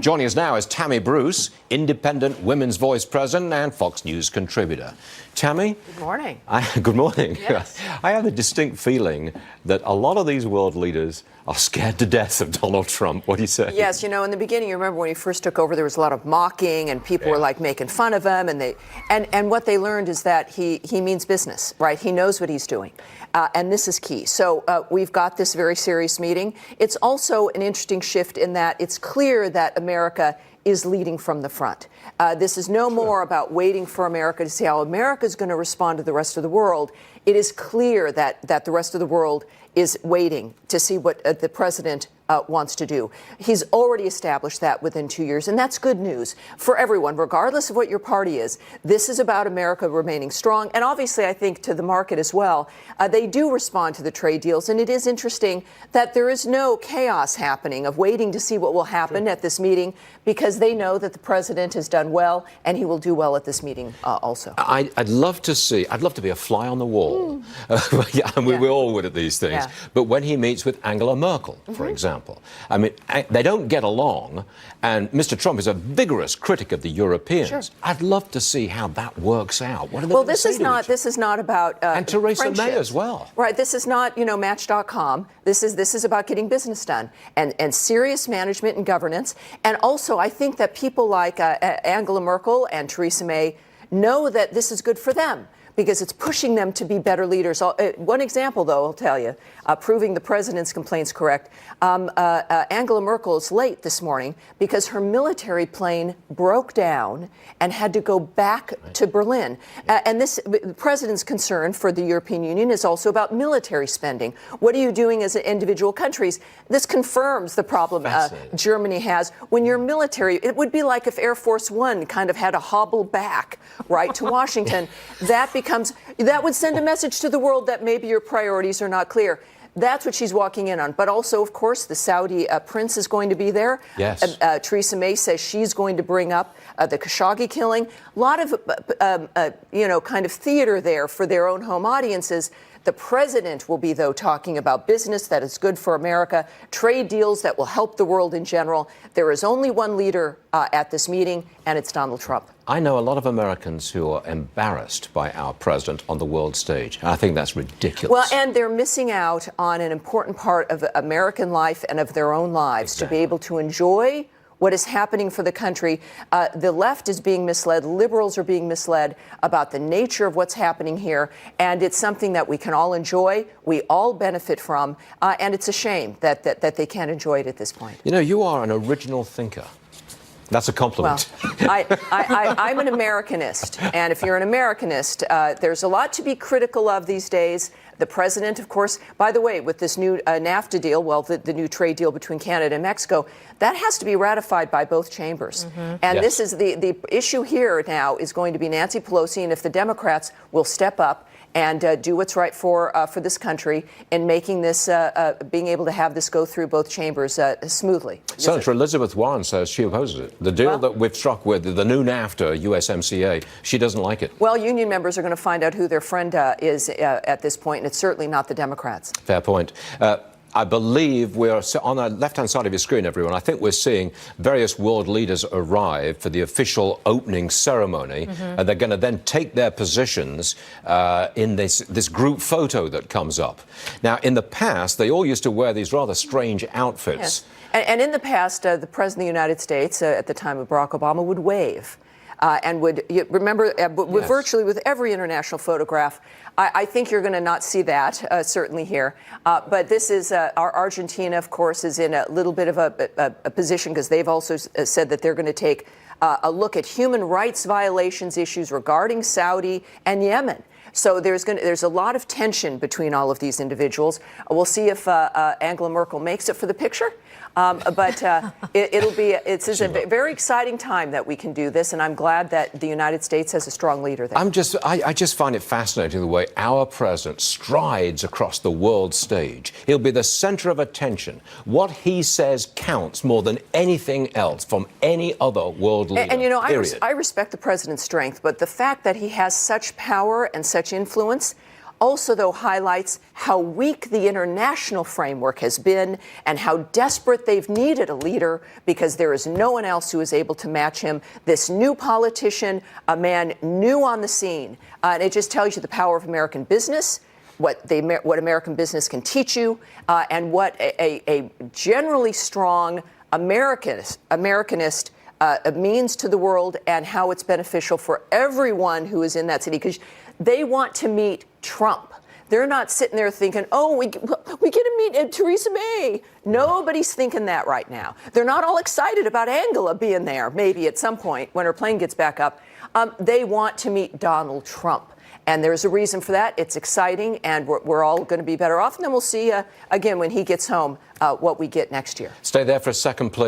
Joining us now is Tammy Bruce, independent Women's Voice president and Fox News contributor. Tammy? Good morning. Good morning. Yes. I have a distinct feeling that a lot of these world leaders are scared to death of Donald Trump. What do you say? Yes, you know, in the beginning, you remember when he first took over, there was a lot of mocking and people were like making fun of him. And what they learned is that he means business, right? He knows what he's doing. And this is key. So we've got this very serious meeting. It's also an interesting shift in that it's clear that America is leading from the front. This is no more about waiting for America to see how America is going to respond to the rest of the world. It is clear that the rest of the world is waiting to see what the president wants to do. He's already established that within 2 years, and that's good news for everyone, regardless of what your party is. This is about America remaining strong, and obviously, I think, to the market as well. They do respond to the trade deals, and it is interesting that there is no chaos happening of waiting to see what will happen at this meeting, because they know that the president has done well, and he will do well at this meeting also. I'd love to be a fly on the wall. We all would at these things. Yeah. But when he meets with Angela Merkel, for example, I mean, they don't get along, and Mr. Trump is a vigorous critic of the Europeans. Sure. I'd love to see how that works out. What are they Well, going to say to each other? this is not about and Theresa May friendship. as well. Right. This is not, Match.com. This is about getting business done and serious management and governance. And also, I think that people like Angela Merkel and Theresa May know that this is good for them, because it's pushing them to be better leaders. One example, though, I'll tell you, proving the president's complaints correct. Angela Merkel is late this morning because her military plane broke down and had to go back to Berlin. And the president's concern for the European Union is also about military spending. What are you doing as individual countries? This confirms the problem Germany has. When you're military, it would be like if Air Force One kind of had to hobble back, right, to Washington. That would send a message to the world that maybe your priorities are not clear. That's what she's walking in on. But also, of course, the Saudi prince is going to be there. Yes. Theresa May says she's going to bring up the Khashoggi killing. A lot of, kind of theater there for their own home audiences. The president will be, though, talking about business that is good for America, trade deals that will help the world in general. There is only one leader at this meeting, and it's Donald Trump. I know a lot of Americans who are embarrassed by our president on the world stage. I think that's ridiculous. Well, and they're missing out on an important part of American life and of their own lives to be able to enjoy what is happening for the country. The left is being misled. Liberals are being misled about the nature of what's happening here. And it's something that we can all enjoy. We all benefit from. And it's a shame that they can't enjoy it at this point. You know, you are an original thinker. That's a compliment. Well, I'm an Americanist. And if you're an Americanist, there's a lot to be critical of these days. The president, of course, by the way, with this new NAFTA deal, the new trade deal between Canada and Mexico, that has to be ratified by both chambers. Mm-hmm. And this is the issue here now is going to be Nancy Pelosi, and if the Democrats will step up and do what's right for this country in making this, being able to have this go through both chambers smoothly. Senator Elizabeth Warren says she opposes it. The deal that we've struck with the new NAFTA, USMCA, she doesn't like it. Well, union members are going to find out who their friend is at this point, and it's certainly not the Democrats. Fair point. I believe we're on the left-hand side of your screen, everyone. I think we're seeing various world leaders arrive for the official opening ceremony. And they're going to then take their positions in this group photo that comes up. Now, in the past, they all used to wear these rather strange outfits. Yes. And in the past, the President of the United States, at the time of Barack Obama, would wave. And remember, virtually with every international photograph, I think you're going to not see that, certainly here. But this is our Argentina, of course, is in a little bit of a position because they've also said that they're going to take a look at human rights violations issues regarding Saudi and Yemen. So there's a lot of tension between all of these individuals. We'll see if Angela Merkel makes it for the picture. But it's a very exciting time that we can do this, and I'm glad that the United States has a strong leader there. I just find it fascinating the way our president strides across the world stage. He'll be the center of attention. What he says counts more than anything else from any other world leader. And I respect the president's strength, but the fact that he has such power and such influence also, though, highlights how weak the international framework has been and how desperate they've needed a leader because there is no one else who is able to match him. This new politician, a man new on the scene. And it just tells you the power of American business, what American business can teach you, and what a generally strong Americanist means to the world, and how it's beneficial for everyone who is in that city, because they want to meet Trump. They're not sitting there thinking, oh, we get to meet Theresa May. Nobody's thinking that right now. They're not all excited about Angela being there, maybe at some point when her plane gets back up. They want to meet Donald Trump. And there's a reason for that. It's exciting, and we're all going to be better off. And then we'll see, again, when he gets home, what we get next year. Stay there for a second, please.